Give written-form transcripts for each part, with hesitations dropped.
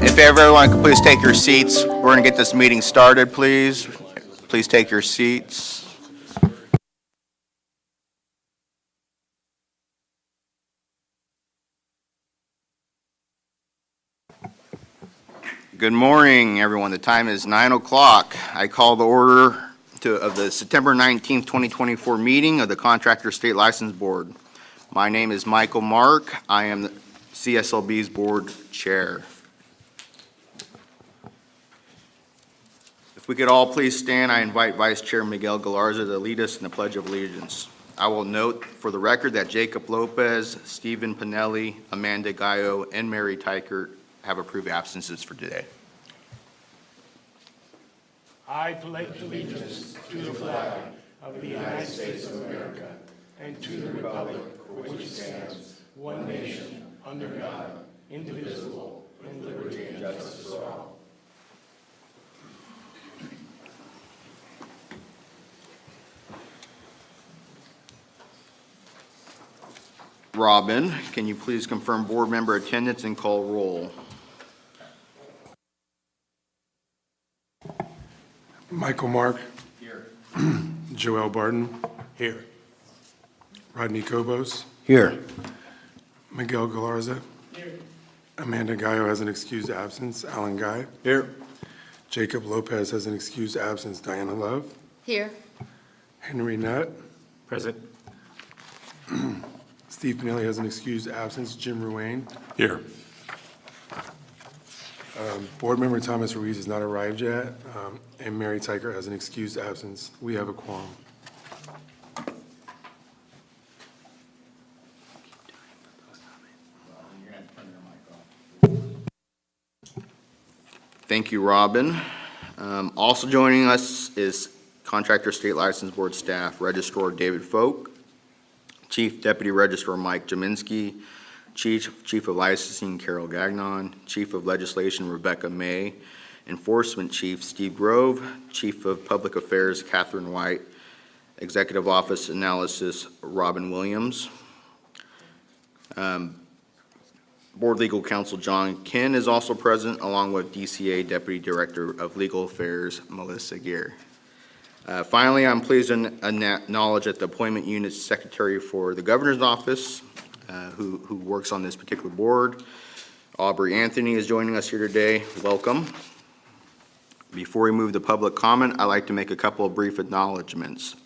If everyone could please take your seats, we're going to get this meeting started, please. Please take your seats. Good morning, everyone. The time is 9 o'clock. I call the order of the September 19th, 2024 meeting of the Contractors State License Board. My name is Michael Mark. I am the CSLB's board chair. If we could all please stand, I invite Vice Chair Miguel Galarza to lead us in the Pledge of Allegiance. I will note for the record that Jacob Lopez, Stephen Pinelli, Amanda Gallo, and Mary Tykert have approved absences for today. I pledge allegiance to the flag of the United States of America and to the republic for which it stands, one nation, under God, indivisible, with liberty and justice for all. Robin, can you please confirm board member attendance and call roll? Michael Mark. Here. Joel Barton. Here. Rodney Kobos. Here. Miguel Galarza. Here. Amanda Gallo has an excused absence. Alan Guy. Here. Jacob Lopez has an excused absence. Diana Love. Here. Henry Nutt. Present. Steve Pinelli has an excused absence. Jim Ruane. Here. Board member Thomas Ruiz has not arrived yet, and Mary Tyker has an excused absence. We have a quorum. Thank you, Robin. Also joining us is Contractor State License Board staff, Registrar David Folk, Chief Deputy Registrar Mike Jaminski, Chief of Licensing Carol Gagnon, Chief of Legislation Rebecca May, Enforcement Chief Steve Grove, Chief of Public Affairs Catherine White, Executive Office Analysis Robin Williams. Board Legal Counsel John Kinn is also present, along with DCA Deputy Director of Legal Affairs Melissa Gear. Finally, I'm pleased to acknowledge that the Appointment Unit Secretary for the Governor's Office, who works on this particular board, Aubrey Anthony, is joining us here today. Welcome. Before we move to public comment, I'd like to make a couple of brief acknowledgements.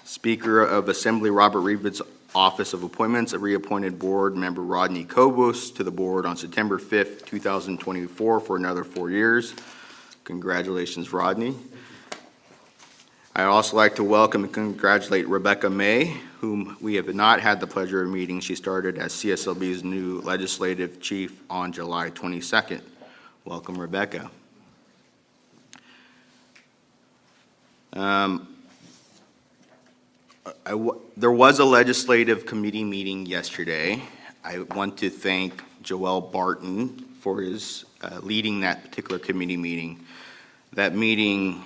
Speaker of Assembly Robert Reed's Office of Appointments, a reappointed board member Rodney Kobos to the board on September 5th, 2024 for another 4 years. Congratulations, Rodney. I'd also like to welcome and congratulate Rebecca May, whom we have not had the pleasure of meeting. She started as CSLB's new legislative chief on July 22nd. Welcome, Rebecca. There was a legislative committee meeting yesterday. I want to thank Joel Barton for his leading that particular committee meeting. That meeting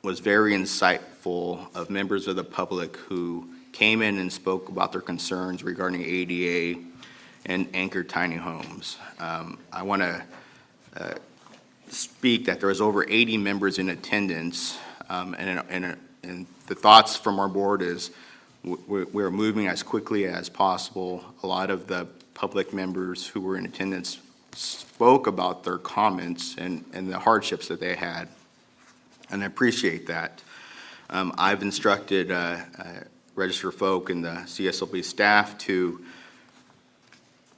was very insightful of members of the public who came in and spoke about their concerns regarding ADA and anchored tiny homes. I want to speak that there was over 80 members in attendance, and the thoughts from our board is we're moving as quickly as possible. A lot of the public members who were in attendance spoke about their comments and the hardships that they had, and I appreciate that. I've instructed Register Folk and the CSLB staff to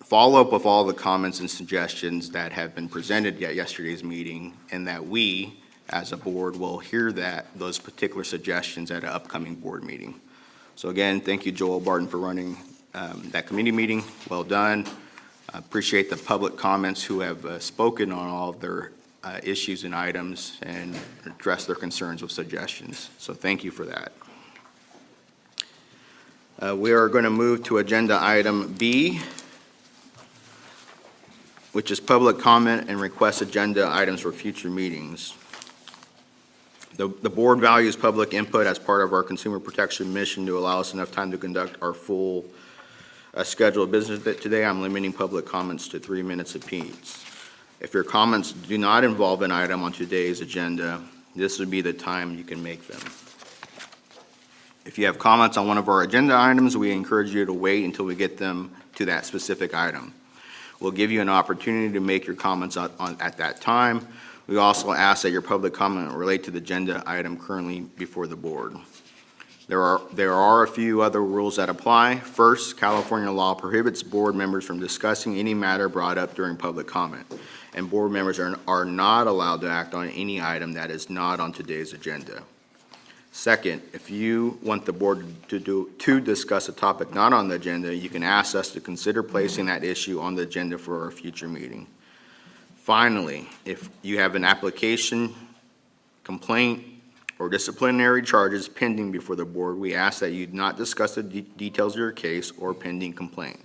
follow up with all the comments and suggestions that have been presented at yesterday's meeting, and that we, as a board, will hear those particular suggestions at an upcoming board meeting. So again, thank you, Joel Barton, for running that committee meeting. Well done. I appreciate the public comments who have spoken on all of their issues and items and address their concerns with suggestions. So thank you for that. We are going to move to agenda item B, which is public comment and request agenda items for future meetings. The board values public input as part of our consumer protection mission to allow us enough time to conduct our full schedule of business today, I'm limiting public comments to 3 minutes apiece. If your comments do not involve an item on today's agenda, this would be the time you can make them. If you have comments on one of our agenda items, we encourage you to wait until we get them to that specific item. We'll give you an opportunity to make your comments at that time. We also ask that your public comment relate to the agenda item currently before the board. There are a few other rules that apply. First, California law prohibits board members from discussing any matter brought up during public comment, and board members are not allowed to act on any item that is not on today's agenda. Second, if you want the board to discuss a topic not on the agenda, you can ask us to consider placing that issue on the agenda for a future meeting. Finally, if you have an application, complaint, or disciplinary charges pending before the board, we ask that you not discuss the details of your case or pending complaint.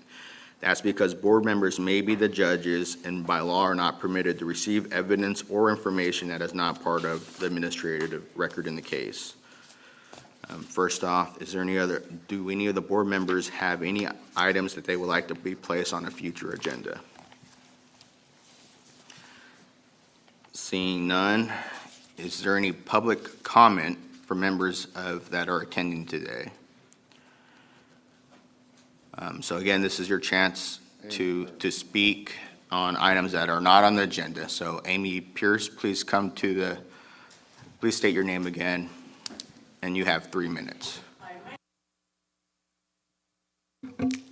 That's because board members may be the judges and by law are not permitted to receive evidence or information that is not part of the administrative record in the case. First off, do any of the board members have any items that they would like to be placed on a future agenda? Seeing none, is there any public comment for members that are attending today? So again, this is your chance to speak on items that are not on the agenda. So Amy Pierce, please state your name again, and you have 3 minutes.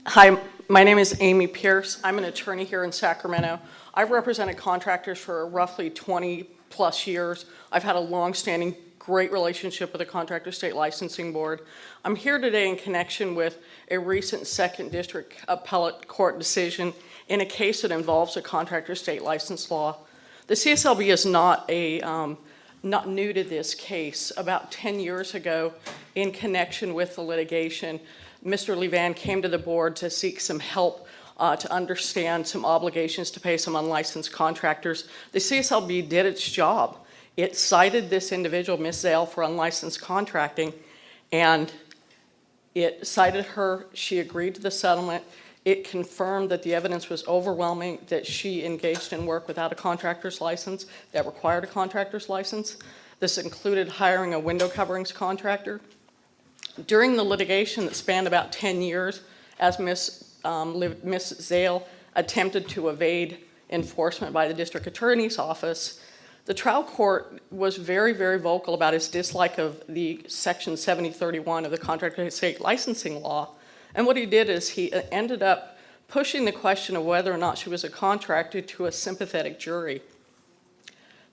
Hi, my name is Amy Pierce. I'm an attorney here in Sacramento. I've represented contractors for roughly 20-plus years. I've had a long-standing, great relationship with the Contractor State Licensing Board. I'm here today in connection with a recent 2nd District Appellate Court decision in a case that involves a contractor state license law. The CSLB is not new to this case. About 10 years ago, in connection with the litigation, Mr. Levan came to the board to seek some help to understand some obligations to pay some unlicensed contractors. The CSLB did its job. It cited this individual, Ms. Zale, for unlicensed contracting, and it cited her. She agreed to the settlement. It confirmed that the evidence was overwhelming that she engaged in work without a contractor's license that required a contractor's license. This included hiring a window coverings contractor. During the litigation that spanned about 10 years, as Ms. Zale attempted to evade enforcement by the district attorney's office, the trial court was very, very vocal about its dislike of the Section 7031 of the Contractor State Licensing Law. And what he did is he ended up pushing the question of whether or not she was a contractor to a sympathetic jury.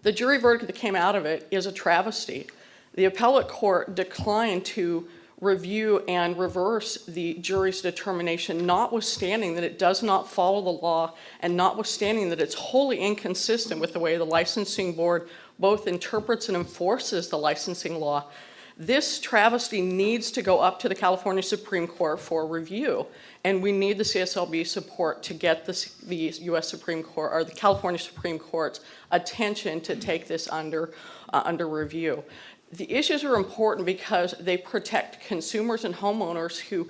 The jury verdict that came out of it is a travesty. The appellate court declined to review and reverse the jury's determination, notwithstanding that it does not follow the law and notwithstanding that it's wholly inconsistent with the way the licensing board both interprets and enforces the licensing law. This travesty needs to go up to the California Supreme Court for review, and we need the CSLB support to get the U.S. Supreme Court or the California Supreme Court's attention to take this under review. The issues are important because they protect consumers and homeowners who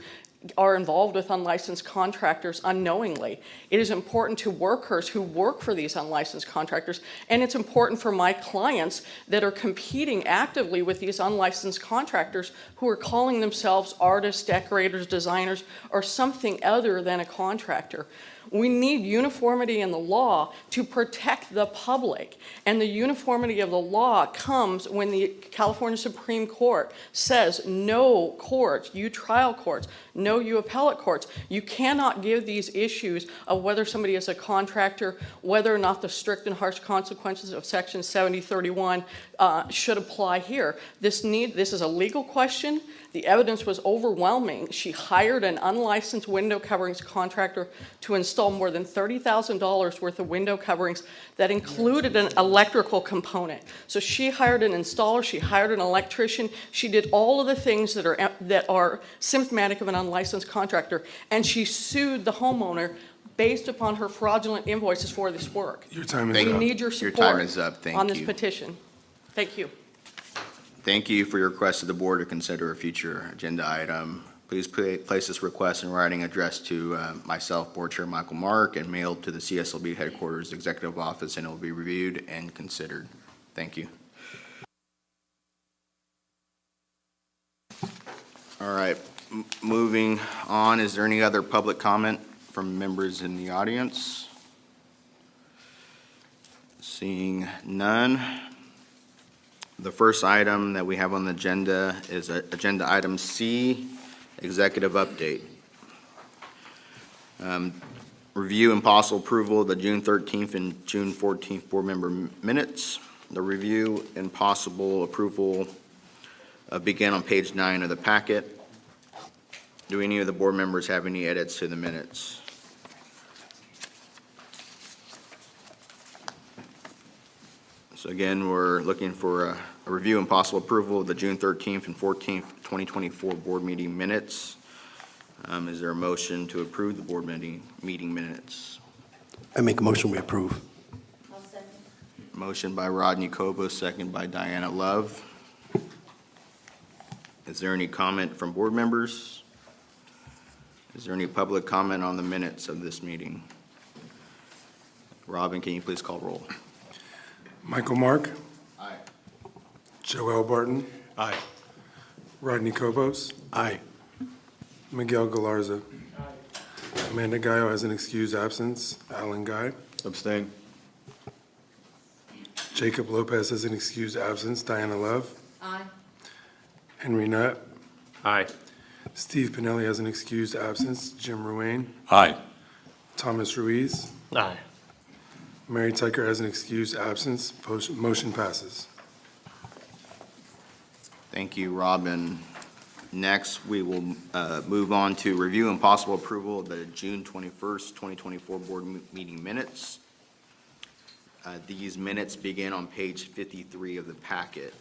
are involved with unlicensed contractors unknowingly. It is important to workers who work for these unlicensed contractors, and it's important for my clients that are competing actively with these unlicensed contractors who are calling themselves artists, decorators, designers, or something other than a contractor. We need uniformity in the law to protect the public, and the uniformity of the law comes when the California Supreme Court says, no courts, you trial courts, no you appellate courts, you cannot give these issues of whether somebody is a contractor, whether or not the strict and harsh consequences of Section 7031 should apply here. This is a legal question. The evidence was overwhelming. She hired an unlicensed window coverings contractor to install more than $30,000 worth of window coverings that included an electrical component. So she hired an installer, she hired an electrician, she did all of the things that are symptomatic of an unlicensed contractor, and she sued the homeowner based upon her fraudulent invoices for this work. Your time is We up. need your Your time support is up. Thank on this you. petition. Thank you. Thank you for your request to the board to consider a future agenda item. Please place this request in writing addressed to myself, Board Chair Michael Mark, and mailed to the CSLB Headquarters Executive Office, and it will be reviewed and considered. Thank you. All right, moving on, is there any other public comment from members in the audience? Seeing none. The first item that we have on the agenda is Agenda Item C, Executive Update. Review and possible approval of the June 13th and June 14th board member minutes. The review and possible approval begin on page 9 of the packet. Do any of the board members have any edits to the minutes? So again, we're looking for a review and possible approval of the June 13th and 14th, 2024 board meeting minutes. Is there a motion to approve the board meeting minutes? I make a motion, we approve. I'll second. Motion by Rodney Koba, second by Diana Love. Is there any comment from board members? Is there any public comment on the minutes of this meeting? Robin, can you please call roll? Michael Mark, Aye. Joel Barton, Aye. Rodney Kobos, Aye. Miguel Galarza. Amanda Gallo has an excused absence. Alan Guy. Abstain. Jacob Lopez has an excused absence. Diana Love. Aye. Henry Nutt. Aye. Steve Pinelli has an excused absence. Jim Ruane. Aye. Thomas Ruiz. Aye. Mary Tyker has an excused absence. Motion passes. Thank you, Robin. Next, we will move on to review and possible approval of the June 21st, 2024 board meeting minutes. These minutes begin on page 53 of the packet.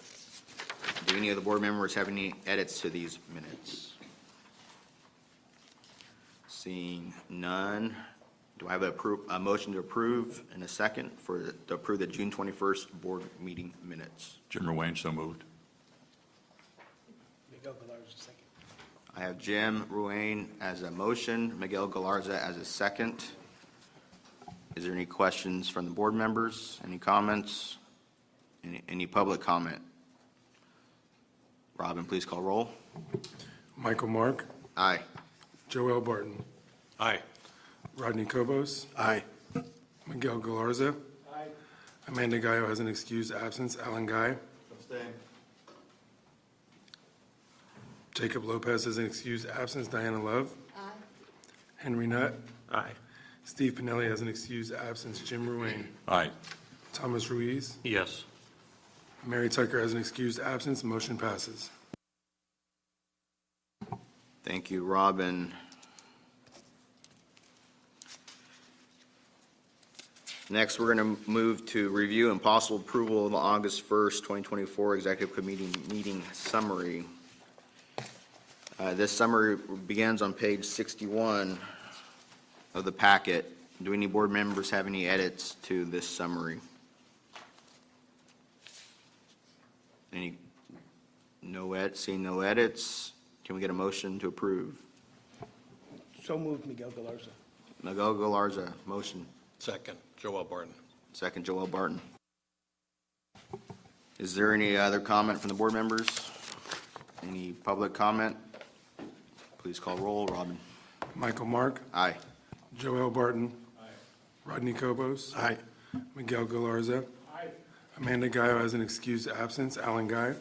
Do any of the board members have any edits to these minutes? Seeing none, do I have a motion to approve and a second to approve the June 21st board meeting minutes? Jim Ruane, so moved. Miguel Galarza, second. I have Jim Ruane as a motion, Miguel Galarza as a second. Is there any questions from the board members? Any comments? Any public comment? Robin, please call roll. Michael Mark, Aye. Joel Barton, Aye. Rodney Kobos, Aye. Miguel Galarza. Aye. Amanda Gallo has an excused absence. Alan Guy. Abstain. Jacob Lopez has an excused absence. Diana Love. Aye. Henry Nutt. Aye. Steve Pinelli has an excused absence. Jim Ruane. Aye. Thomas Ruiz. Yes. Mary Tucker has an excused absence. Motion passes. Thank you, Robin. Next, we're going to move to review and possible approval of the August 1st, 2024 Executive Committee meeting summary. This summary begins on page 61 of the packet. Do any board members have any edits to this summary? Seeing no edits, can we get a motion to approve? So moved, Miguel Galarza. Miguel Galarza, motion. Second, Joel Barton. Second, Joel Barton. Is there any other comment from the board members? Any public comment? Please call roll. Robin? Michael Mark, Aye. Joel Barton. Rodney Kobos. Aye. Miguel Galarza. Aye. Amanda Gallo has an excused absence. Alan Guy.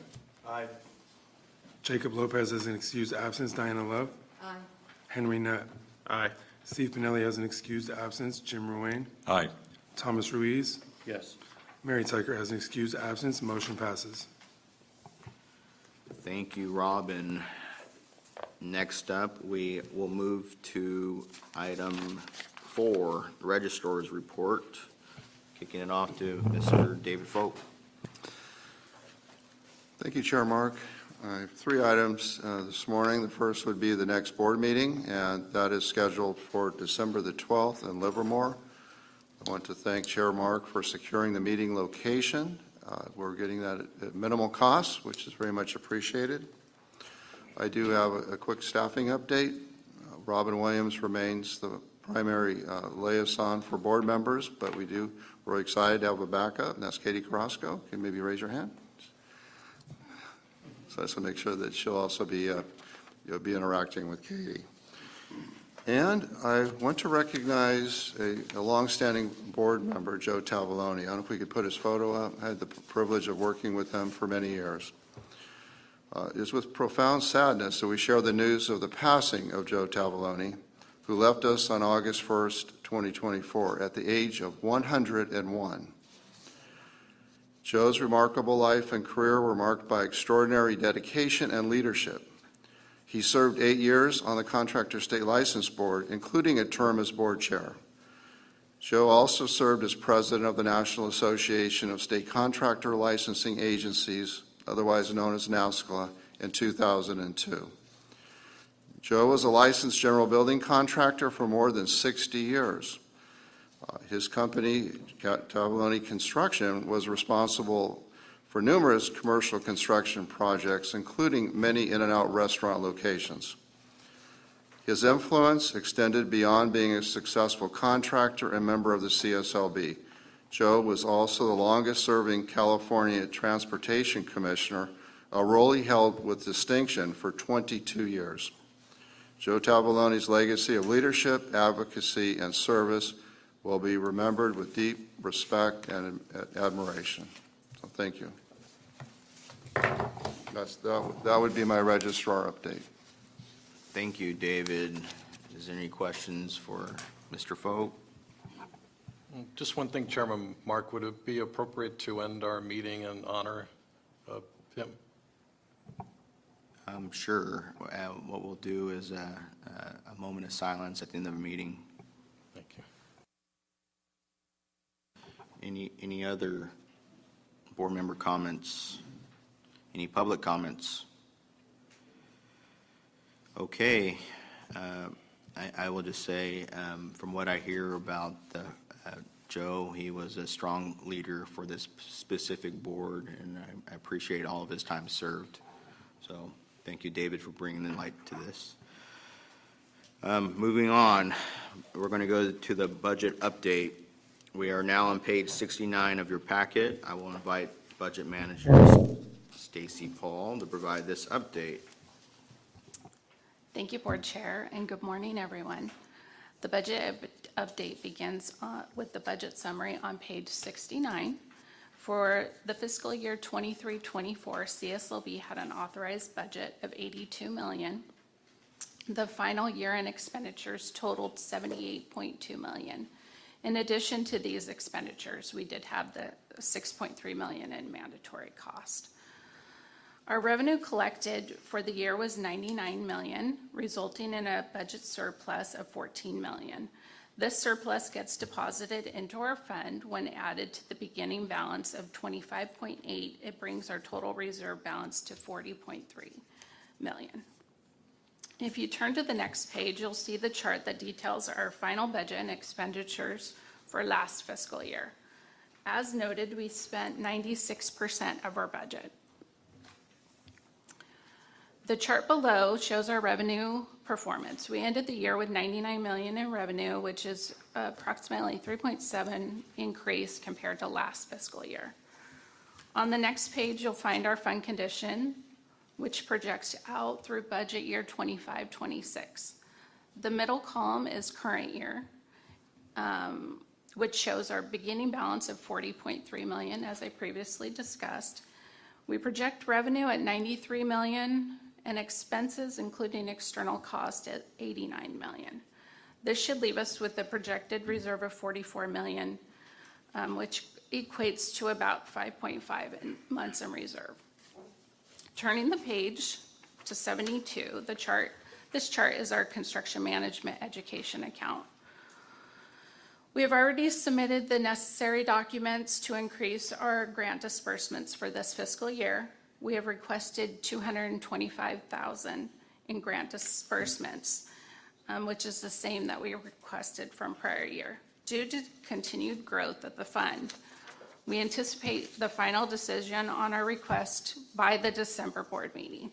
Aye. Jacob Lopez has an excused absence. Diana Love. Aye. Henry Nutt. Aye. Steve Pinelli has an excused absence. Jim Ruane. Aye. Thomas Ruiz. Yes. Mary Tyker has an excused absence. Motion passes. Thank you, Robin. Next up, we will move to item 4, the Registrar's Report. Kicking it off to Mr. David Folk. Thank you, Chair Mark. I have 3 items this morning. The first would be the next board meeting, and that is scheduled for December the 12th in Livermore. I want to thank Chair Mark for securing the meeting location. We're getting that at minimal cost, which is very much appreciated. I do have a quick staffing update. Robin Williams remains the primary liaison for board members, but we're excited to have a backup, and that's Katie Carrasco. Can you maybe raise your hand? So I just want to make sure that she'll also be, you'll be interacting with Katie. And I want to recognize a longstanding board member, Joe Tavallone. I don't know if we could put his photo up. I had the privilege of working with him for many years. It is with profound sadness that we share the news of the passing of Joe Tavallone, who left us on August 1st, 2024, at the age of 101. Joe's remarkable life and career were marked by extraordinary dedication and leadership. He served 8 years on the Contractor State License Board, including a term as board chair. Joe also served as president of the National Association of State Contractor Licensing Agencies, otherwise known as NASCLA, in 2002. Joe was a licensed general building contractor for more than 60 years. His company, Tavallone Construction, was responsible for numerous commercial construction projects, including many in-and-out restaurant locations. His influence extended beyond being a successful contractor and member of the CSLB. Joe was also the longest-serving California Transportation Commissioner, a role he held with distinction for 22 years. Joe Tavallone's legacy of leadership, advocacy, and service will be remembered with deep respect and admiration. So thank you. That would be my registrar update. Thank you, David. Is there any questions for Mr. Foe? Just one thing, Chairman Mark, would it be appropriate to end our meeting in honor of him? Sure. What we'll do is a moment of silence at the end of the meeting. Thank you. Any other board member comments? Any public comments? Okay. I will just say, from what I hear about Joe, he was a strong leader for this specific board, and I appreciate all of his time served. So thank you, David, for bringing the light to this. Moving on, we're going to go to the budget update. We are now on page 69 of your packet. I will invite Budget Manager Stacy Paul to provide this update. Thank you, Board Chair, and good morning, everyone. The budget update begins with the budget summary on page 69. For the fiscal year 23-24, CSLB had an authorized budget of $82 million. The final year-end expenditures totaled $78.2 million. In addition to these expenditures, we did have the $6.3 million in mandatory cost. Our revenue collected for the year was $99 million, resulting in a budget surplus of $14 million. This surplus gets deposited into our fund when added to the beginning balance of $25.8. It brings our total reserve balance to $40.3 million. If you turn to the next page, you'll see the chart that details our final budget and expenditures for last fiscal year. As noted, we spent 96% of our budget. The chart below shows our revenue performance. We ended the year with $99 million in revenue, which is approximately 3.7% increase compared to last fiscal year. On the next page, you'll find our fund condition, which projects out through budget year 25-26. The middle column is current year, which shows our beginning balance of $40.3 million, as I previously discussed. We project revenue at $93 million and expenses, including external cost, at $89 million. This should leave us with a projected reserve of $44 million, which equates to about 5.5 months in reserve. Turning the page to 72, this chart is our construction management education account. We have already submitted the necessary documents to increase our grant disbursements for this fiscal year. We have requested $225,000 in grant disbursements, which is the same that we requested from prior year. Due to continued growth of the fund, we anticipate the final decision on our request by the December board meeting.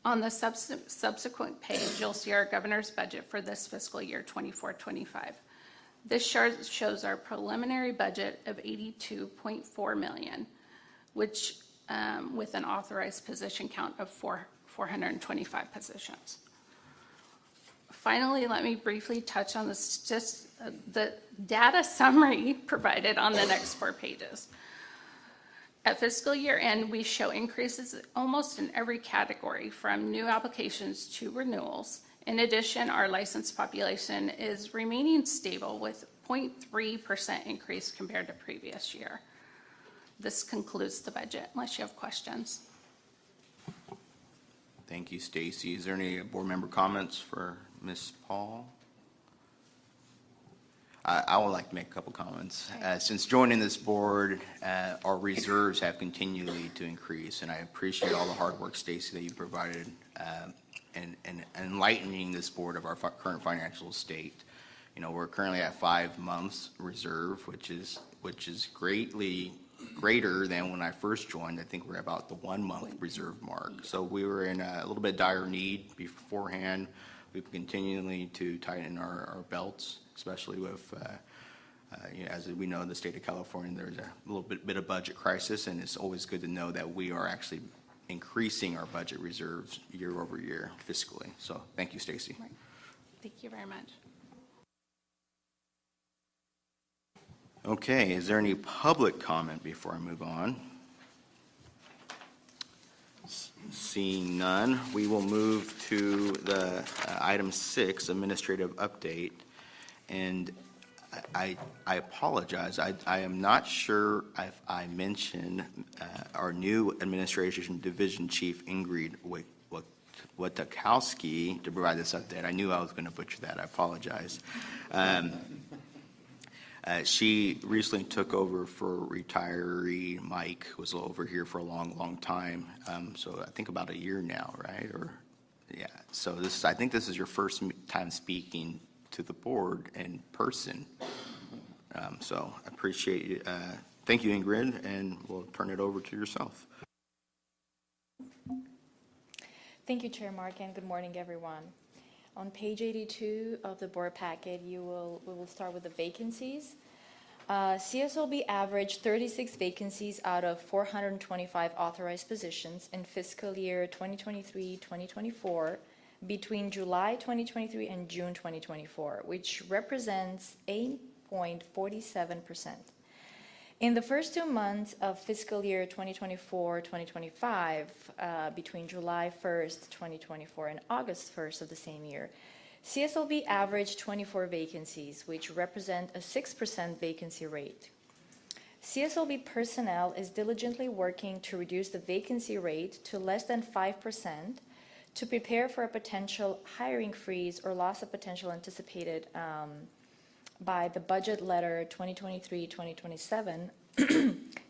On the subsequent page, you'll see our governor's budget for this fiscal year 24-25. This chart shows our preliminary budget of $82.4 million, which, with an authorized position count of 425 positions. Finally, let me briefly touch on the data summary provided on the next 4 pages. At fiscal year end, we show increases almost in every category, from new applications to renewals. In addition, our licensed population is remaining stable with 0.3% increase compared to previous year. This concludes the budget, unless you have questions. Thank you, Stacy. Is there any board member comments for Ms. Paul? I would like to make a couple comments. Since joining this board, our reserves have continually to increase, and I appreciate all the hard work, Stacy, that you provided in enlightening this board of our current financial state. You know, we're currently at 5 months reserve, which is greatly greater than when I first joined. I think we're about the 1 month reserve mark. So we were in a little bit dire need beforehand. We've continually to tighten our belts, especially with, you know, as we know, in the state of California, there's a little bit of budget crisis, and it's always good to know that we are actually increasing our budget reserves year over year fiscally. So thank you, Stacy. Right. Thank you very much. Okay, is there any public comment before I move on? Seeing none, we will move to the item 6, administrative update. And I apologize, I am not sure if I mentioned our new administration division chief, Ingrid Watakowski, to provide this update. I knew I was going to butcher that. I apologize. She recently took over for retiree Mike, who was over here for a long time. So I think about a year now, right? Or yeah. So I think this is your first time speaking to the board in person. So I appreciate you. Thank you, Ingrid, and we'll turn it over to yourself. Thank you, Chair Mark, and good morning, everyone. On page 82 of the board packet, we will start with the vacancies. CSLB averaged 36 vacancies out of 425 authorized positions in fiscal year 2023-2024 between July 2023 and June 2024, which represents 8.47%. In the first 2 months of fiscal year 2024-2025, between July 1st, 2024 and August 1st of the same year, CSLB averaged 24 vacancies, which represent a 6% vacancy rate. CSLB personnel is diligently working to reduce the vacancy rate to less than 5% to prepare for a potential hiring freeze or loss of potential anticipated by the budget letter 2023-2027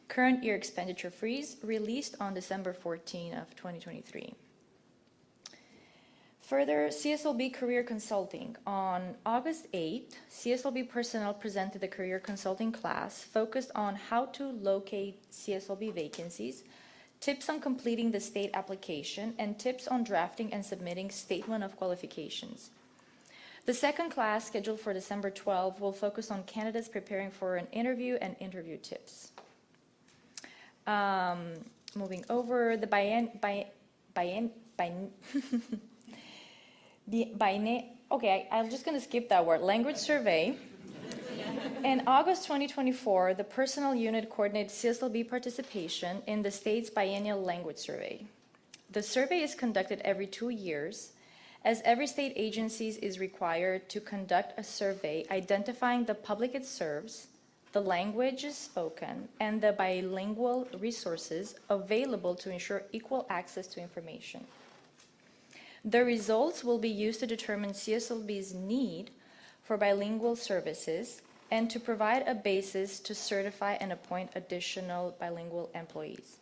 current year expenditure freeze released on December 14 of 2023. Further, CSLB Career Consulting. On August 8, CSLB personnel presented the career consulting class focused on how to locate CSLB vacancies, tips on completing the state application, and tips on drafting and submitting statement of qualifications. The second class, scheduled for December 12, will focus on candidates preparing for an interview and interview tips. Moving over, the I'm just going to skip that word, language survey. In August 2024, the personnel unit coordinated CSLB participation in the state's biennial language survey. The survey is conducted every 2 years, as every state agency is required to conduct a survey identifying the public it serves, the languages spoken, and the bilingual resources available to ensure equal access to information. The results will be used to determine CSLB's need for bilingual services and to provide a basis to certify and appoint additional bilingual employees.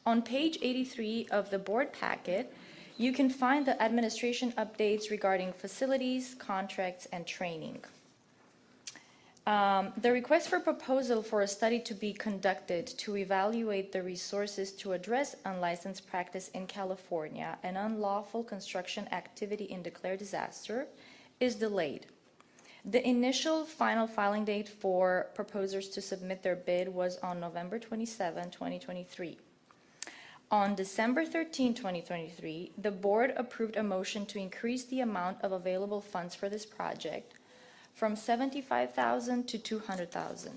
On page 83 of the board packet, you can find the administration updates regarding facilities, contracts, and training. The request for proposal for a study to be conducted to evaluate the resources to address unlicensed practice in California and unlawful construction activity in declared disaster is delayed. The initial final filing date for proposers to submit their bid was on November 27, 2023. On December 13, 2023, the board approved a motion to increase the amount of available funds for this project from $75,000 to $200,000.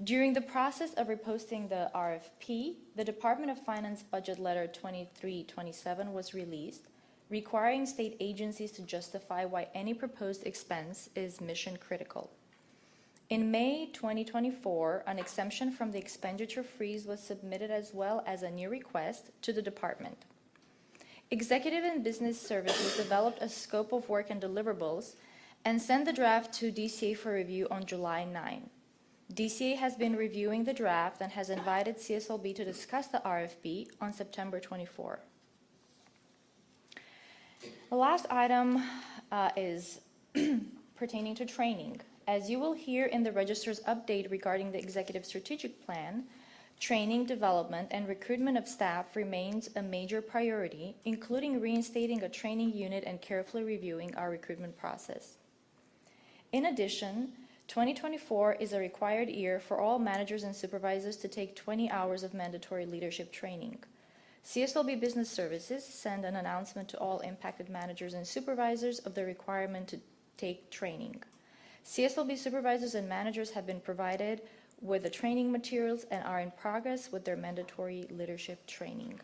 During the process of reposting the RFP, the Department of Finance Budget Letter 2327 was released, requiring state agencies to justify why any proposed expense is mission critical. In May 2024, an exemption from the expenditure freeze was submitted as well as a new request to the department. Executive and Business Services developed a scope of work and deliverables and sent the draft to DCA for review on July 9. DCA has been reviewing the draft and has invited CSLB to discuss the RFP on September 24. The last item is pertaining to training. As you will hear in the Registrar's update regarding the Executive Strategic Plan, training, development, and recruitment of staff remains a major priority, including reinstating a training unit and carefully reviewing our recruitment process. In addition, 2024 is a required year for all managers and supervisors to take 20 hours of mandatory leadership training. CSLB Business Services sent an announcement to all impacted managers and supervisors of the requirement to take training. CSLB supervisors and managers have been provided with the training materials and are in progress with their mandatory leadership training.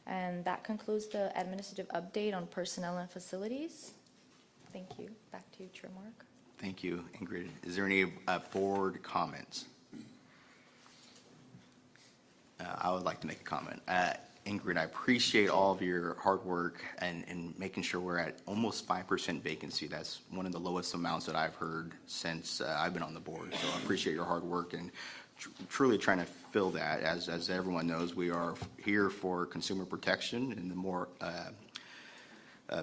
And that concludes the administrative update on personnel and facilities. Thank you. Back to you, Chair Mark. Thank you, Ingrid. Is there any board comments? I would like to make a comment. Ingrid, I appreciate all of your hard work and making sure we're at almost 5% vacancy. That's one of the lowest amounts that I've heard since I've been on the board. So I appreciate your hard work and truly trying to fill that. As everyone knows, we are here for consumer protection, and the more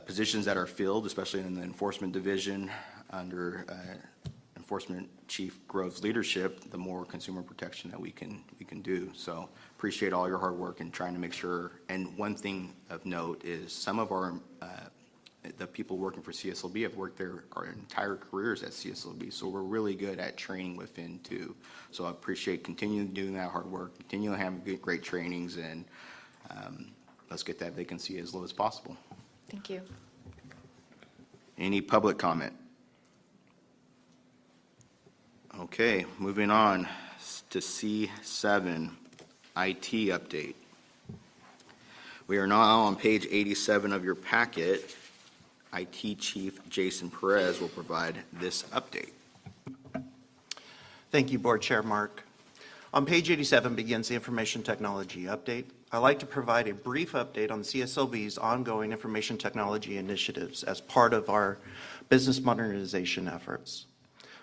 positions that are filled, especially in the enforcement division under Enforcement Chief Grove's leadership, the more consumer protection that we can do. So appreciate all your hard work and trying to make sure. And one thing of note is some of our the people working for CSLB have worked their entire careers at CSLB, so we're really good at training within too. So I appreciate continuing doing that hard work, continuing having great trainings, and let's get that vacancy as low as possible. Thank you. Any public comment? Okay, moving on to C7, IT update. We are now on page 87 of your packet. IT Chief Jason Perez will provide this update. Thank you, Board Chair Mark. On page 87 begins the information technology update. I'd like to provide a brief update on CSLB's ongoing information technology initiatives as part of our business modernization efforts.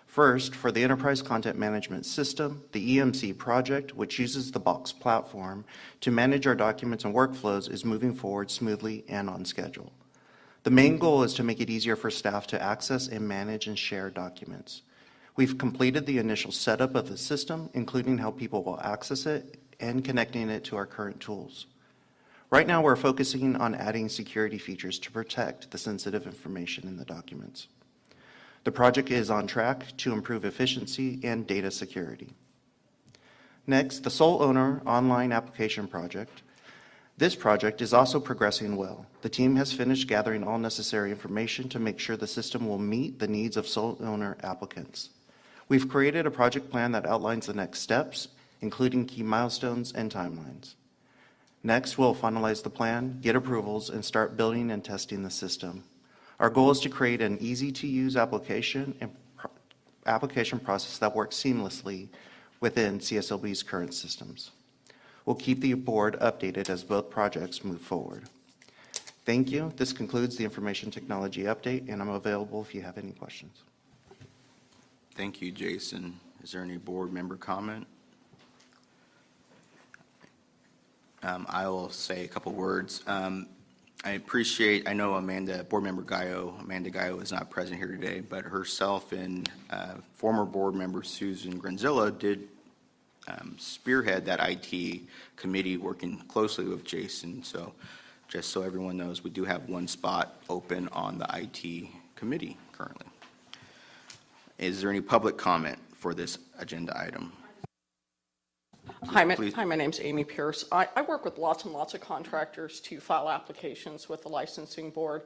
First, for the Enterprise Content Management System, the EMC project, which uses the Box platform to manage our documents and workflows, is moving forward smoothly and on schedule. The main goal is to make it easier for staff to access and manage and share documents. We've completed the initial setup of the system, including how people will access it and connecting it to our current tools. Right now, we're focusing on adding security features to protect the sensitive information in the documents. The project is on track to improve efficiency and data security. Next, the Sole Owner Online Application Project. This project is also progressing well. The team has finished gathering all necessary information to make sure the system will meet the needs of sole owner applicants. We've created a project plan that outlines the next steps, including key milestones and timelines. Next, we'll finalize the plan, get approvals, and start building and testing the system. Our goal is to create an easy-to-use application and application process that works seamlessly within CSLB's current systems. We'll keep the board updated as both projects move forward. Thank you. This concludes the information technology update, and I'm available if you have any questions. Thank you, Jason. Is there any board member comment? I will say a couple words. I appreciate, I know Board Member Amanda Gallo is not present here today, but herself and former board member Susan Granzilla did spearhead that IT committee, working closely with Jason. So just so everyone knows, we do have one spot open on the IT committee currently. Is there any public comment for this agenda item? Hi, Please. my name's Amy Pierce. I work with lots and lots of contractors to file applications with the licensing board.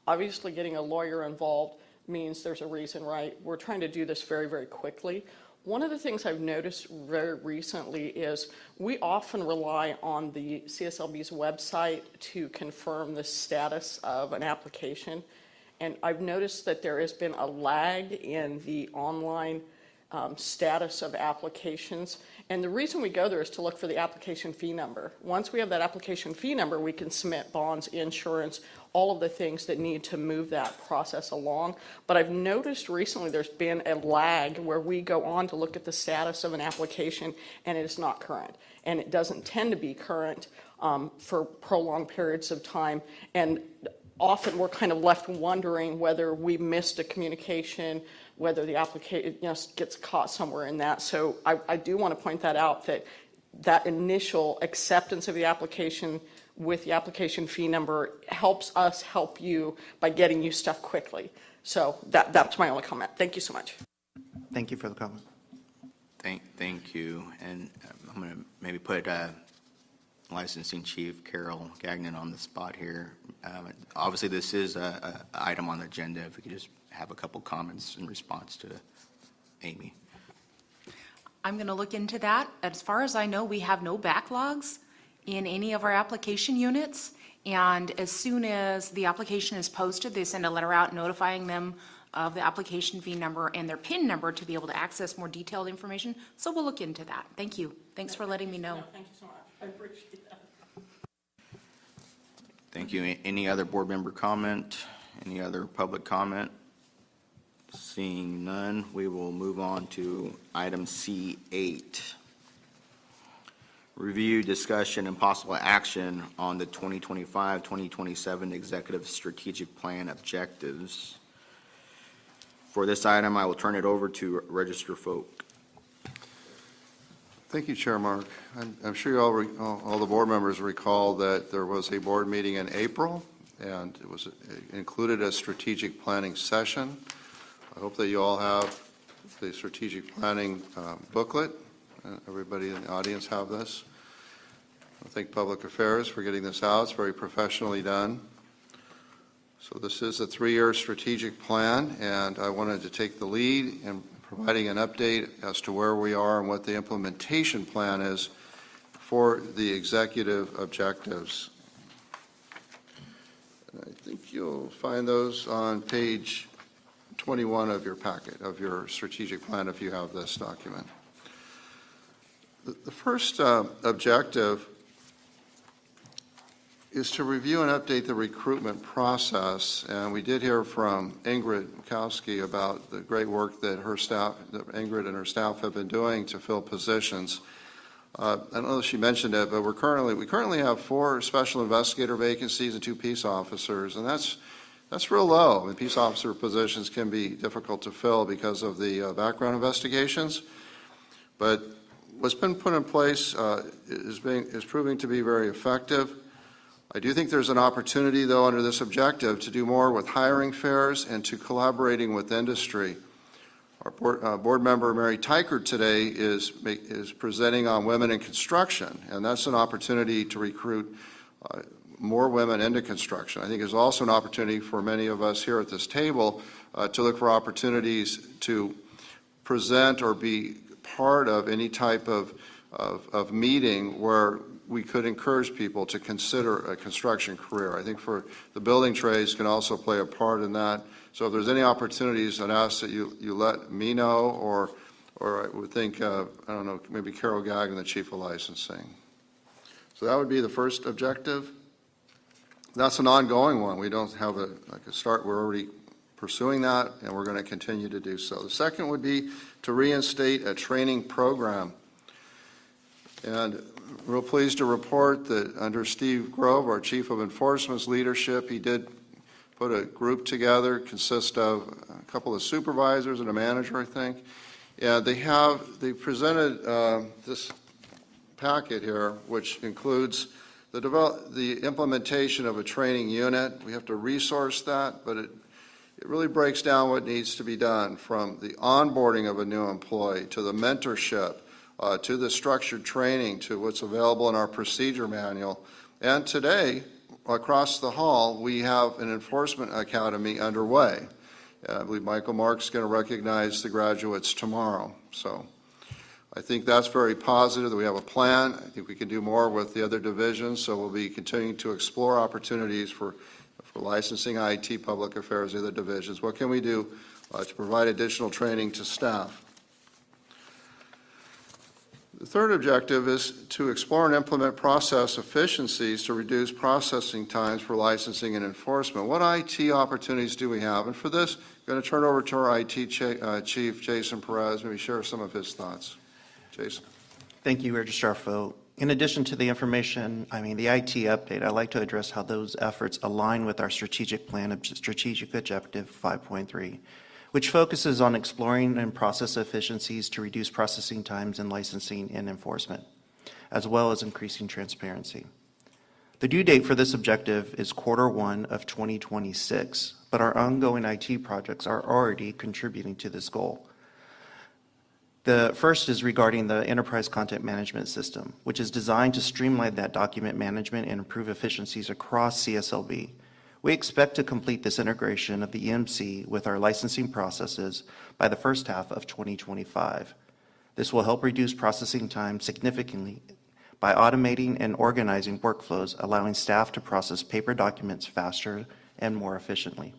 Obviously, getting a lawyer involved means there's a reason, right? We're trying to do this very, very quickly. One of the things I've noticed very recently is we often rely on the CSLB's website to confirm the status of an application. And I've noticed that there has been a lag in the online status of applications. And the reason we go there is to look for the application fee number. Once we have that application fee number, we can submit bonds, insurance, all of the things that need to move that process along. But I've noticed recently there's been a lag where we go on to look at the status of an application and it is not current. And it doesn't tend to be current for prolonged periods of time. And often we're kind of left wondering whether we missed a communication, whether the application gets caught somewhere in that. So I do want to point that out, that initial acceptance of the application with the application fee number helps us help you by getting you stuff quickly. So that's my only comment. Thank you so much. Thank you for the comment. Thank you. And I'm going to maybe put Licensing Chief Carol Gagnon on the spot here. Obviously, this is an item on the agenda. If we could just have a couple comments in response to Amy. I'm going to look into that. As far as I know, we have no backlogs in any of our application units. And as soon as the application is posted, they send a letter out notifying them of the application fee number and their PIN number to be able to access more detailed information. So we'll look into that. Thank you. Thanks for letting me know. Thank you so much. I appreciate that. Thank you. Any other board member comment? Any other public comment? Seeing none, we will move on to item C8. Review, discussion, and possible action on the 2025-2027 Executive Strategic Plan objectives. For this item, I will turn it over to Registrar Folk. Thank you, Chair Mark. I'm sure you all the board members recall that there was a board meeting in April, and it included a strategic planning session. I hope that you all have the strategic planning booklet. Everybody in the audience have this. I thank Public Affairs for getting this out. It's very professionally done. So this is a 3-year strategic plan, and I wanted to take the lead in providing an update as to where we are and what the implementation plan is for the executive objectives. And I think you'll find those on page 21 of your packet, of your strategic plan, if you have this document. The first objective is to review and update the recruitment process. And we did hear from Ingrid Mikowski about the great work that Ingrid and her staff have been doing to fill positions. I don't know if she mentioned it, but we currently have 4 special investigator vacancies and 2 peace officers, and that's real low. And peace officer positions can be difficult to fill because of the background investigations. But what's been put in place is proving to be very effective. I do think there's an opportunity, though, under this objective to do more with hiring fairs and to collaborating with industry. Our board member, Mary Tykert, today is presenting on women in construction, and that's an opportunity to recruit more women into construction. I think there's also an opportunity for many of us here at this table to look for opportunities to present or be part of any type of meeting where we could encourage people to consider a construction career. I think for the building trades can also play a part in that. So if there's any opportunities, I'd ask that you let me know, or I would think, I don't know, maybe Carol Gagnon, the Chief of Licensing. So that would be the first objective. That's an ongoing one. We don't have a start. We're already pursuing that, and we're going to continue to do so. The second would be to reinstate a training program. And Real pleased to report that under Steve Grove, our Chief of Enforcement's leadership, he did put a group together, consist of a couple of supervisors and a manager, I think. Yeah, they presented this packet here, which includes the implementation of a training unit. We have to resource that, but it really breaks down what needs to be done, from the onboarding of a new employee to the mentorship, to the structured training, to what's available in our procedure manual. And today, across the hall, we have an enforcement academy underway. I believe Michael Mark's going to recognize the graduates tomorrow. So I think that's very positive that we have a plan. I think we can do more with the other divisions, so we'll be continuing to explore opportunities for licensing, IT, public affairs, the other divisions. What can we do to provide additional training to staff? The third objective is to explore and implement process efficiencies to reduce processing times for licensing and enforcement. What IT opportunities do we have? And for this, I'm going to turn over to our IT Chief, Jason Perez, maybe share some of his thoughts. Jason. Thank you, Registrar Foe. In addition to the IT update, I'd like to address how those efforts align with our strategic plan, strategic objective 5.3, which focuses on exploring and process efficiencies to reduce processing times in licensing and enforcement, as well as increasing transparency. The due date for this objective is Q1 of 2026, but our ongoing IT projects are already contributing to this goal. The first is regarding the Enterprise Content Management System, which is designed to streamline that document management and improve efficiencies across CSLB. We expect to complete this integration of the EMC with our licensing processes by the first half of 2025. This will help reduce processing time significantly by automating and organizing workflows, allowing staff to process paper documents faster and more efficiently.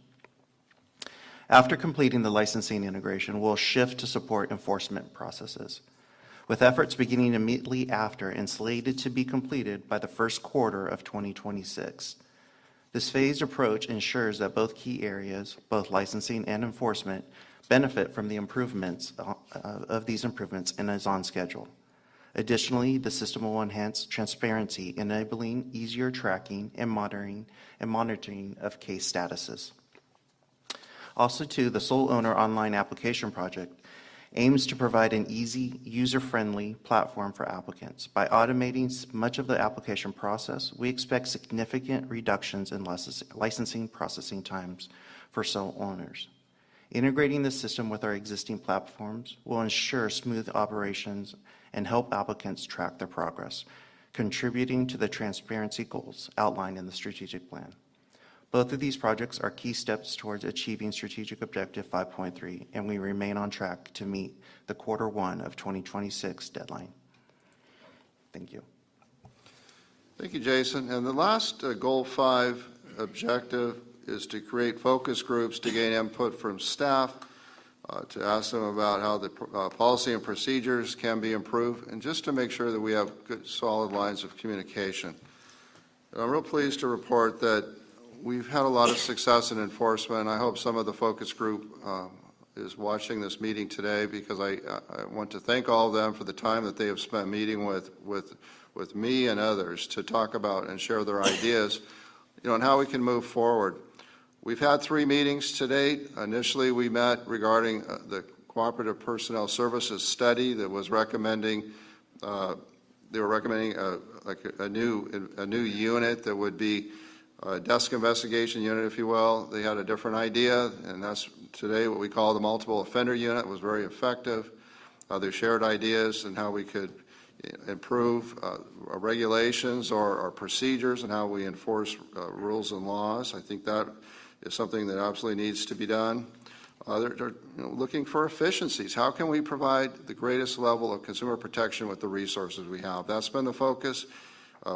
After completing the licensing integration, we'll shift to support enforcement processes, with efforts beginning immediately after and slated to be completed by the first quarter of 2026. This phased approach ensures that both key areas, both licensing and enforcement, benefit from the improvements of these improvements and is on schedule. Additionally, the system will enhance transparency, enabling easier tracking and monitoring of case statuses. Also, too, the Sole Owner Online Application Project aims to provide an easy, user-friendly platform for applicants. By automating much of the application process, we expect significant reductions in licensing processing times for sole owners. Integrating the system with our existing platforms will ensure smooth operations and help applicants track their progress, contributing to the transparency goals outlined in the strategic plan. Both of these projects are key steps towards achieving strategic objective 5.3, and we remain on track to meet the Q1 of 2026 deadline. Thank you. Thank you, Jason. And the last Goal 5 objective is to create focus groups to gain input from staff, to ask them about how the policy and procedures can be improved, and just to make sure that we have good, solid lines of communication. And I'm real pleased to report that we've had a lot of success in enforcement. I hope some of the focus group is watching this meeting today, because I want to thank all of them for the time that they have spent meeting with me and others to talk about and share their ideas, on how we can move forward. We've had 3 meetings to date. Initially, we met regarding the Cooperative Personnel Services study that was recommending, they were recommending a new unit that would be a desk investigation unit, if you will. They had a different idea, and that's today what we call the multiple offender unit. It was very effective. They shared ideas and how we could improve regulations or our procedures and how we enforce rules and laws. I think that is something that absolutely needs to be done. They're looking for efficiencies. How can we provide the greatest level of consumer protection with the resources we have? That's been the focus.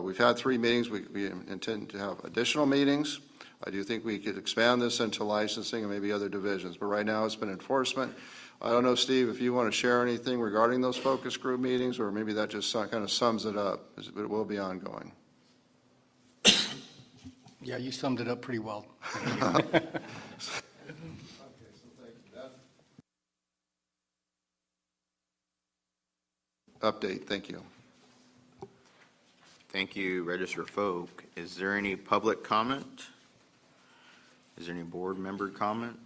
We've had 3 meetings. We intend to have additional meetings. I do think we could expand this into licensing and maybe other divisions, but right now it's been enforcement. I don't know, Steve, if you want to share anything regarding those focus group meetings, or maybe that just kind of sums it up, but it will be ongoing. Yeah, you summed it up pretty well. Update, thank you. Thank you, Registrar Folk. Is there any public comment? Is there any board member comment?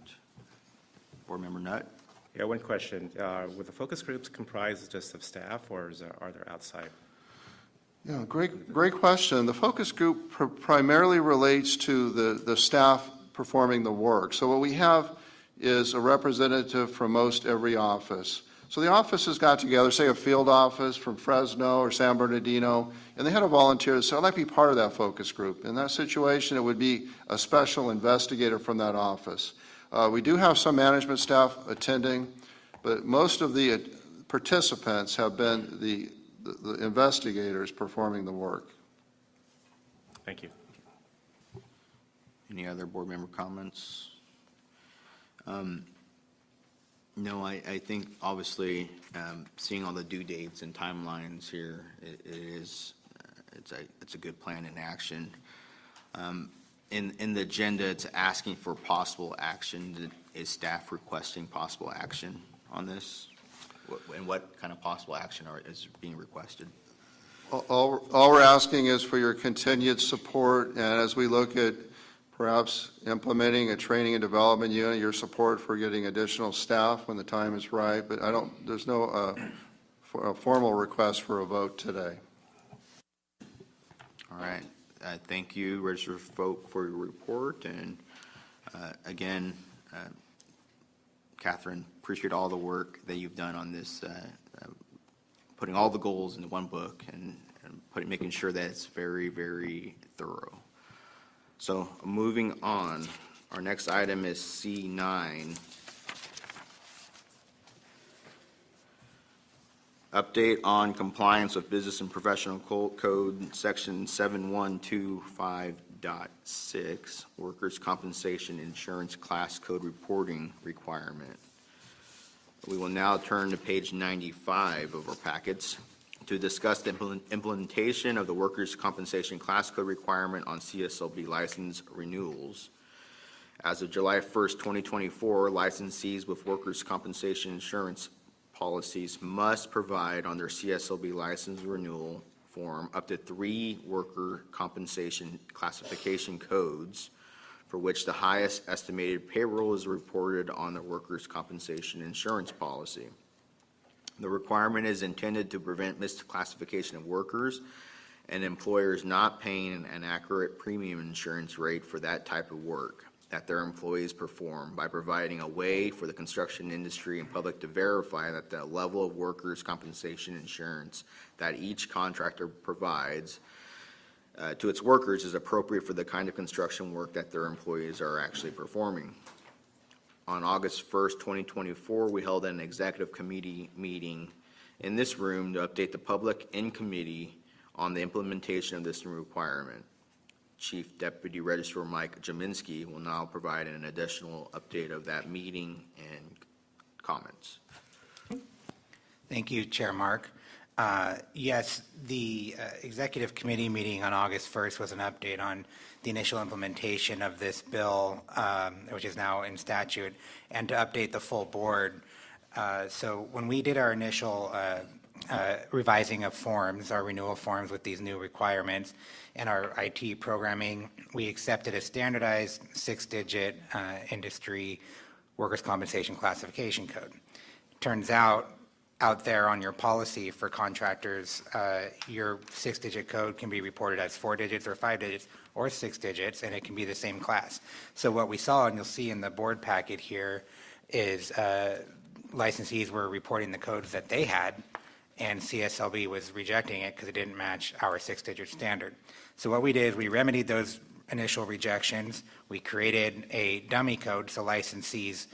Board Member Nutt? Yeah, one question. Would the focus groups comprise just of staff, or are there outside? Yeah, great question. The focus group primarily relates to the staff performing the work. So what we have is a representative from most every office. So the offices got together, say a field office from Fresno or San Bernardino, and they had a volunteer that said, I'd like to be part of that focus group. In that situation, it would be a special investigator from that office. We do have some management staff attending, but most of the participants have been the investigators performing the work. Thank you. Any other board member comments? No, I think obviously, seeing all the due dates and timelines here, it's a good plan in action. In the agenda, it's asking for possible action. Is staff requesting possible action on this? And what kind of possible action is being requested? All we're asking is for your continued support, and as we look at perhaps implementing a training and development unit, your support for getting additional staff when the time is right, but there's no formal request for a vote today. All right. Thank you, Registrar Folk, for your report. And again, Catherine, appreciate all the work that you've done on this, putting all the goals into one book and making sure that it's very, very thorough. So moving on, our next item is C9. Update on compliance with Business and Professional Code, Section 7125.6, Workers' Compensation Insurance Class Code Reporting Requirement. We will now turn to page 95 of our packets to discuss the implementation of the Workers' Compensation Class Code requirement on CSLB license renewals. As of July 1st, 2024, licensees with workers' compensation insurance policies must provide on their CSLB license renewal form up to 3 worker compensation classification codes for which the highest estimated payroll is reported on the workers' compensation insurance policy. The requirement is intended to prevent misclassification of workers and employers not paying an accurate premium insurance rate for that type of work that their employees perform by providing a way for the construction industry and public to verify that the level of workers' compensation insurance that each contractor provides to its workers is appropriate for the kind of construction work that their employees are actually performing. On August 1st, 2024, we held an executive committee meeting in this room to update the public in committee on the implementation of this new requirement. Chief Deputy Registrar Mike Jaminski will now provide an additional update of that meeting and comments. Thank you, Chair Mark. Yes, the executive committee meeting on August 1st was an update on the initial implementation of this bill, which is now in statute, and to update the full board. So when we did our initial revising of forms, our renewal forms with these new requirements, and our IT programming, we accepted a standardized 6-digit industry workers' compensation classification code. Turns out there on your policy for contractors, your 6-digit code can be reported as 4 digits or 5 digits or 6 digits, and it can be the same class. So what we saw, and you'll see in the board packet here, is licensees were reporting the codes that they had, and CSLB was rejecting it because it didn't match our 6-digit standard. So what we did is we remedied those initial rejections. We created a dummy code so licensees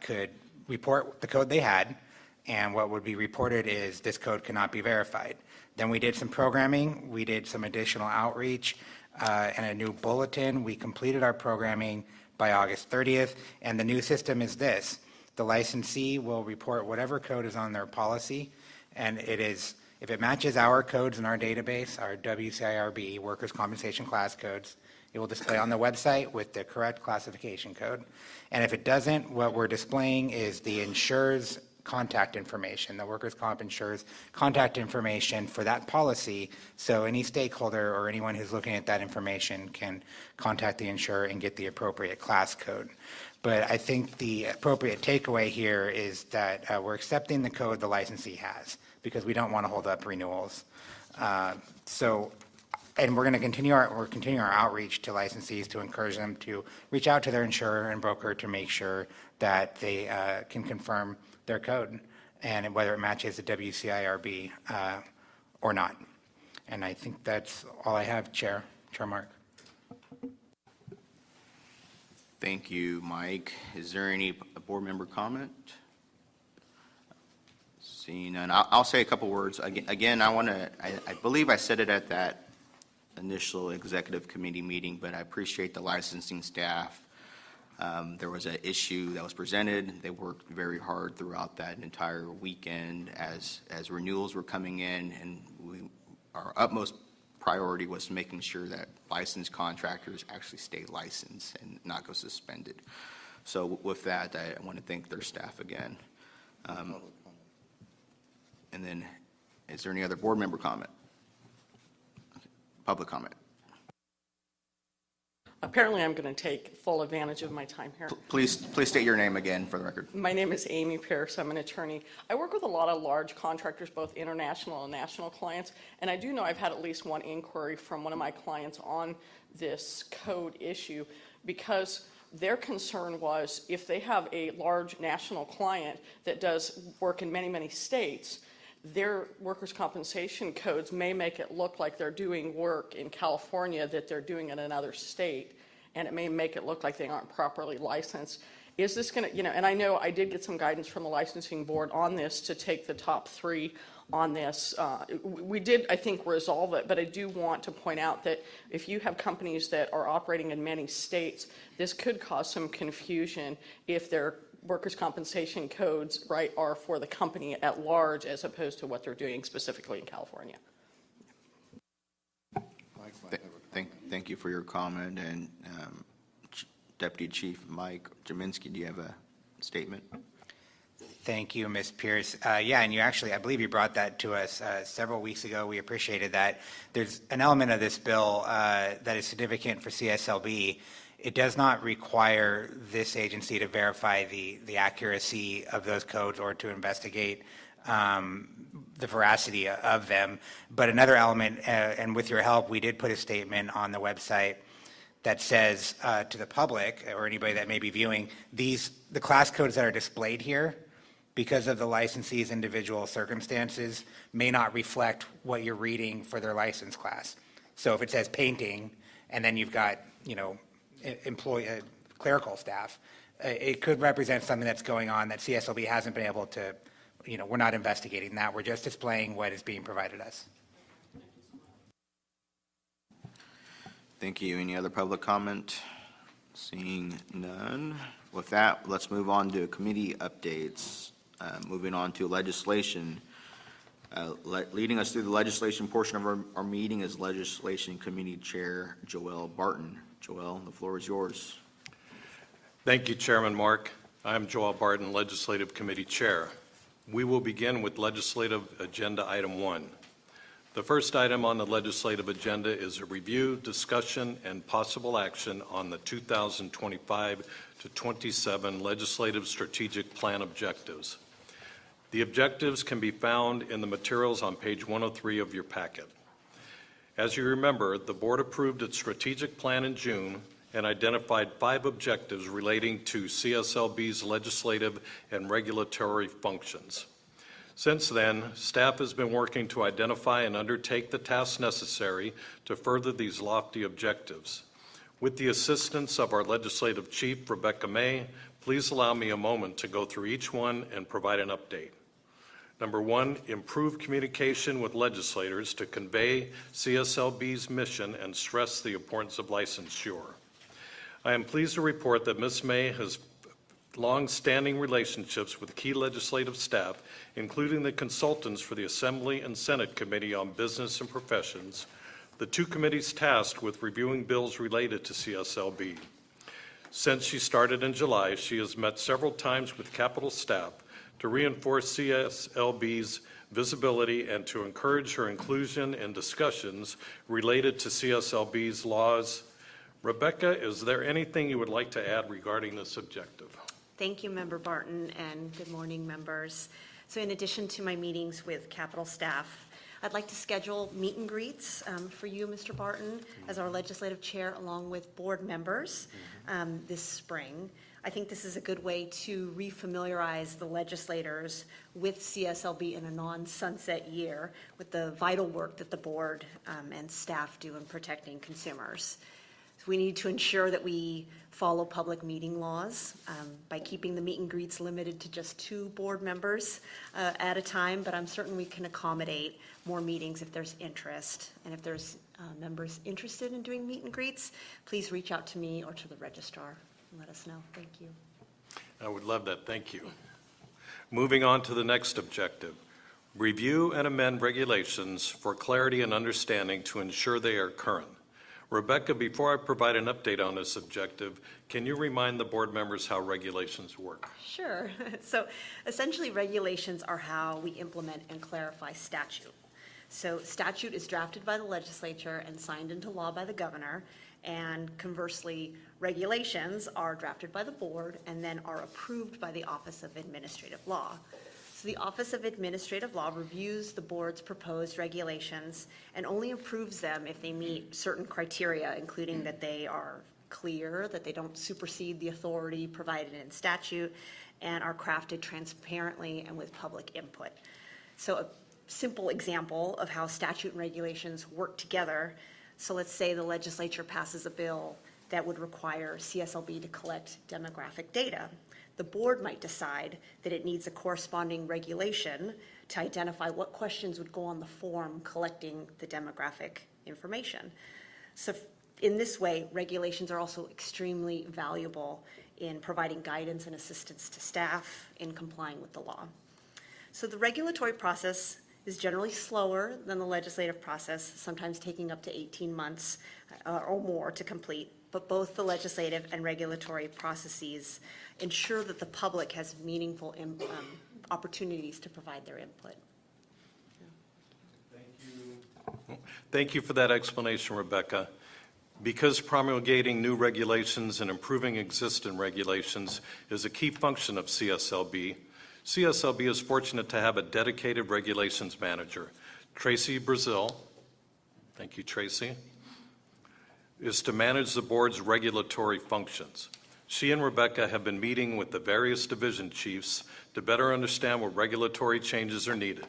could report the code they had, and what would be reported is this code cannot be verified. Then we did some programming, we did some additional outreach, and a new bulletin. We completed our programming by August 30th, and the new system is this. The licensee will report whatever code is on their policy, and it is, if it matches our codes in our database, our WCIRB, Workers' Compensation Class Codes, it will display on the website with the correct classification code. And if it doesn't, what we're displaying is the insurer's contact information. The workers' comp ensures contact information for that policy, so any stakeholder or anyone who's looking at that information can contact the insurer and get the appropriate class code. But I think the appropriate takeaway here is that we're accepting the code the licensee has, because we don't want to hold up renewals. And we're going to continue our outreach to licensees to encourage them to reach out to their insurer and broker to make sure that they can confirm their code and whether it matches the WCIRB or not. And I think that's all I have, Chair Mark. Thank you, Mike. Is there any board member comment? Seeing none, I'll say a couple words. Again, I believe I said it at that initial executive committee meeting, but I appreciate the licensing staff. There was an issue that was presented. They worked very hard throughout that entire weekend as renewals were coming in, and our utmost priority was making sure that licensed contractors actually stay licensed and not go suspended. So with that, I want to thank their staff again. And then, is there any other board member comment? Public comment? Apparently, I'm going to take full advantage of my time here. Please state your name again for the record. My name is Amy Pierce. I'm an attorney. I work with a lot of large contractors, both international and national clients, and I do know I've had at least one inquiry from one of my clients on this code issue, because their concern was if they have a large national client that does work in many, many states, their workers' compensation codes may make it look like they're doing work in California that they're doing in another state, and it may make it look like they aren't properly licensed. Is this going to, and I know I did get some guidance from the licensing board on this to take the top 3 on this. We did, I think, resolve it, but I do want to point out that if you have companies that are operating in many states, this could cause some confusion if their workers' compensation codes, right, are for the company at large as opposed to what they're doing specifically in California. Thank you for your comment. And Deputy Chief Mike Jaminski, do you have a statement? Thank you, Ms. Pierce. Yeah, and you actually, I believe you brought that to us several weeks ago. We appreciated that. There's an element of this bill that is significant for CSLB. It does not require this agency to verify the accuracy of those codes or to investigate the veracity of them. But another element, and with your help, we did put a statement on the website that says to the public or anybody that may be viewing, the class codes that are displayed here, because of the licensee's individual circumstances, may not reflect what you're reading for their license class. So if it says painting, and then you've got, clerical staff, it could represent something that's going on that CSLB hasn't been able to, we're not investigating that. We're just displaying what is being provided us. Thank you. Any other public comment? Seeing none. With that, let's move on to committee updates. Moving on to legislation. Leading us through the legislation portion of our meeting is Legislation Committee Chair Joel Barton. Joel, the floor is yours. Thank you, Chairman Mark. I'm Joel Barton, Legislative Committee Chair. We will begin with Legislative Agenda Item 1. The first item on the legislative agenda is a review, discussion, and possible action on the 2025 to 27 Legislative Strategic Plan objectives. The objectives can be found in the materials on page 103 of your packet. As you remember, the board approved its strategic plan in June and identified 5 objectives relating to CSLB's legislative and regulatory functions. Since then, staff has been working to identify and undertake the tasks necessary to further these lofty objectives. With the assistance of our legislative chief, Rebecca May, please allow me a moment to go through each one and provide an update. Number 1, improve communication with legislators to convey CSLB's mission and stress the importance of licensure. I am pleased to report that Ms. May has long-standing relationships with key legislative staff, including the consultants for the Assembly and Senate Committee on Business and Professions, the 2 committees tasked with reviewing bills related to CSLB. Since she started in July, she has met several times with Capitol staff to reinforce CSLB's visibility and to encourage her inclusion in discussions related to CSLB's laws. Rebecca, is there anything you would like to add regarding this objective? Thank you, Member Barton, and good morning, members. So in addition to my meetings with Capitol staff, I'd like to schedule meet and greets for you, Mr. Barton, as our legislative chair, along with board members this spring. I think this is a good way to refamiliarize the legislators with CSLB in a non-sunset year with the vital work that the board and staff do in protecting consumers. So we need to ensure that we follow public meeting laws by keeping the meet and greets limited to just 2 board members at a time, but I'm certain we can accommodate more meetings if there's interest. And if there's members interested in doing meet and greets, please reach out to me or to the registrar and let us know. Thank you. I would love that. Thank you. Moving on to the next objective. Review and amend regulations for clarity and understanding to ensure they are current. Rebecca, before I provide an update on this objective, can you remind the board members how regulations work? Sure. So essentially, regulations are how we implement and clarify statute. So statute is drafted by the legislature and signed into law by the governor, and conversely, regulations are drafted by the board and then are approved by the Office of Administrative Law. So the Office of Administrative Law reviews the board's proposed regulations and only approves them if they meet certain criteria, including that they are clear, that they don't supersede the authority provided in statute, and are crafted transparently and with public input. So a simple example of how statute and regulations work together. So let's say the legislature passes a bill that would require CSLB to collect demographic data. The board might decide that it needs a corresponding regulation to identify what questions would go on the form collecting the demographic information. So in this way, regulations are also extremely valuable in providing guidance and assistance to staff in complying with the law. So the regulatory process is generally slower than the legislative process, sometimes taking up to 18 months or more to complete. But both the legislative and regulatory processes ensure that the public has meaningful opportunities to provide their input. Thank you for that explanation, Rebecca. Because promulgating new regulations and improving existing regulations is a key function of CSLB, CSLB is fortunate to have a dedicated regulations manager. Tracy Brazil, thank you, Tracy, is to manage the board's regulatory functions. She and Rebecca have been meeting with the various division chiefs to better understand what regulatory changes are needed.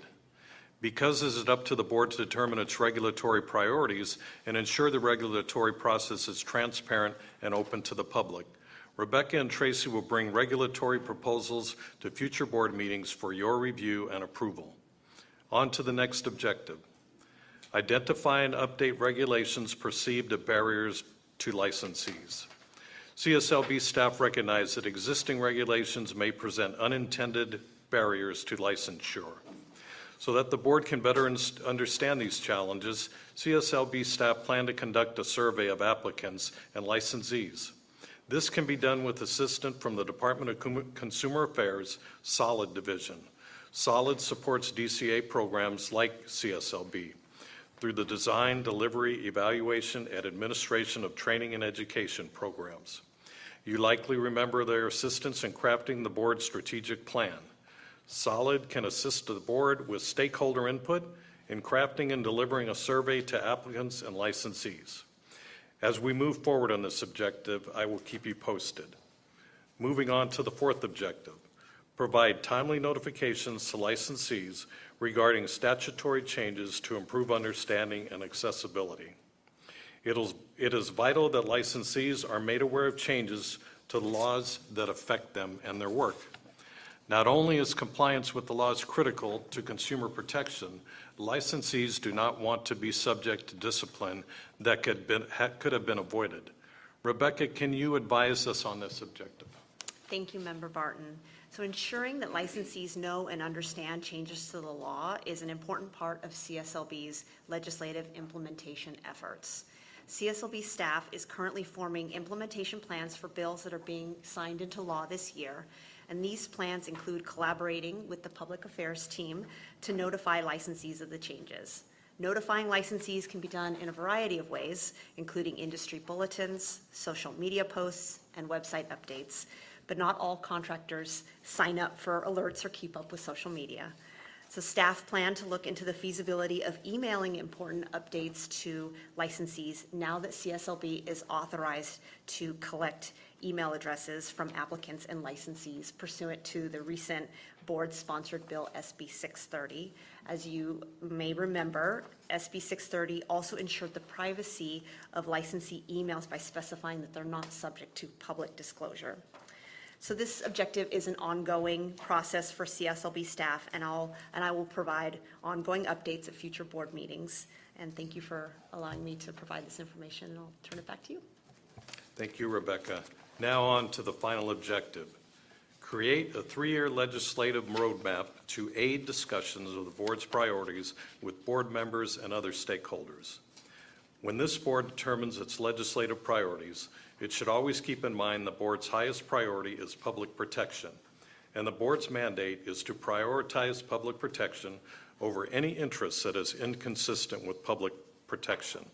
Because it is up to the board to determine its regulatory priorities and ensure the regulatory process is transparent and open to the public, Rebecca and Tracy will bring regulatory proposals to future board meetings for your review and approval. On to the next objective. Identify and update regulations perceived as barriers to licensees. CSLB staff recognize that existing regulations may present unintended barriers to licensure. So that the board can better understand these challenges, CSLB staff plan to conduct a survey of applicants and licensees. This can be done with assistance from the Department of Consumer Affairs Solid Division. Solid supports DCA programs like CSLB through the design, delivery, evaluation, and administration of training and education programs. You likely remember their assistance in crafting the board's strategic plan. Solid can assist the board with stakeholder input in crafting and delivering a survey to applicants and licensees. As we move forward on this objective, I will keep you posted. Moving on to the fourth objective, provide timely notifications to licensees regarding statutory changes to improve understanding and accessibility. It is vital that licensees are made aware of changes to the laws that affect them and their work. Not only is compliance with the laws critical to consumer protection, licensees do not want to be subject to discipline that could have been avoided. Rebecca, can you advise us on this objective? Thank you, Member Barton. So ensuring that licensees know and understand changes to the law is an important part of CSLB's legislative implementation efforts. CSLB staff is currently forming implementation plans for bills that are being signed into law this year, And these plans include collaborating with the public affairs team to notify licensees of the changes. Notifying licensees can be done in a variety of ways, including industry bulletins, social media posts, and website updates. But not all contractors sign up for alerts or keep up with social media. So staff plan to look into the feasibility of emailing important updates to licensees now that CSLB is authorized to collect email addresses from applicants and licensees pursuant to the recent board-sponsored bill SB 630. As you may remember, SB 630 also ensured the privacy of licensee emails by specifying that they're not subject to public disclosure. So this objective is an ongoing process for CSLB staff, and I will provide ongoing updates at future board meetings. And thank you for allowing me to provide this information, and I'll turn it back to you. Thank you, Rebecca. Now on to the final objective. Create a 3-year legislative roadmap to aid discussions of the board's priorities with board members and other stakeholders. When this board determines its legislative priorities, it should always keep in mind the board's highest priority is public protection, and the board's mandate is to prioritize public protection over any interest that is inconsistent with public protection.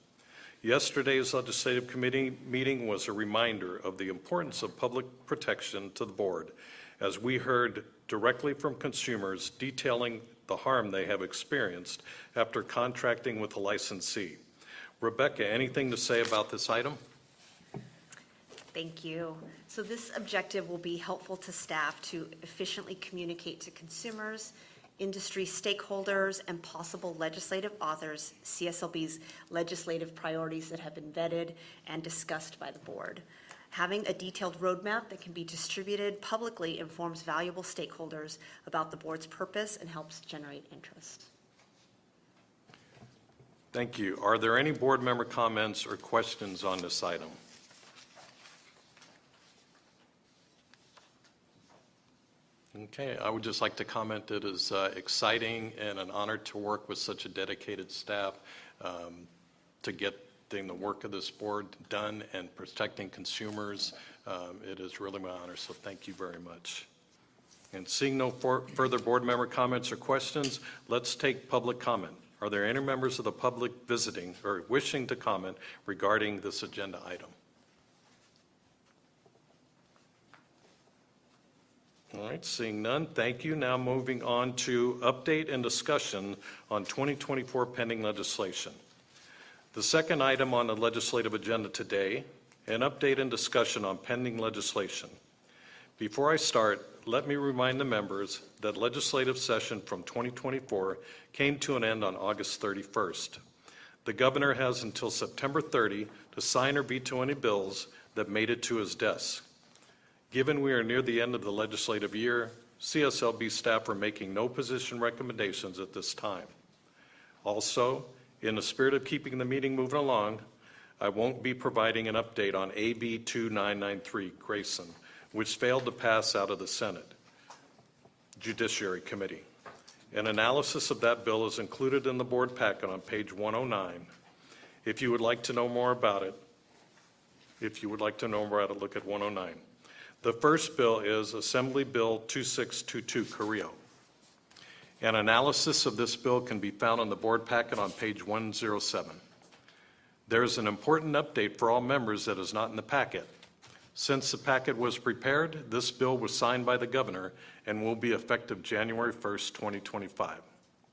Yesterday's legislative committee meeting was a reminder of the importance of public protection to the board, as we heard directly from consumers detailing the harm they have experienced after contracting with a licensee. Rebecca, anything to say about this item? Thank you. So this objective will be helpful to staff to efficiently communicate to consumers, industry stakeholders, and possible legislative authors CSLB's legislative priorities that have been vetted and discussed by the board. Having a detailed roadmap that can be distributed publicly informs valuable stakeholders about the board's purpose and helps generate interest. Thank you. Are there any board member comments or questions on this item? Okay, I would just like to comment it is exciting and an honor to work with such a dedicated staff to get the work of this board done and protecting consumers. It is really my honor, so thank you very much. And seeing no further board member comments or questions, let's take public comment. Are there any members of the public visiting or wishing to comment regarding this agenda item? All right, seeing none, thank you. Now moving on to update and discussion on 2024 pending legislation. The second item on the legislative agenda today, an update and discussion on pending legislation. Before I start, let me remind the members that legislative session from 2024 came to an end on August 31st. The governor has until September 30 to sign or veto any bills that made it to his desk. Given we are near the end of the legislative year, CSLB staff are making no position recommendations at this time. Also, in the spirit of keeping the meeting moving along, I won't be providing an update on AB 2993 Grayson, which failed to pass out of the Senate Judiciary Committee. An analysis of that bill is included in the board packet on page 109. If you would like to know more about it, look at 109. The first bill is Assembly Bill 2622 Carrillo. An analysis of this bill can be found on the board packet on page 107. There is an important update for all members that is not in the packet. Since the packet was prepared, this bill was signed by the governor and will be effective January 1st, 2025.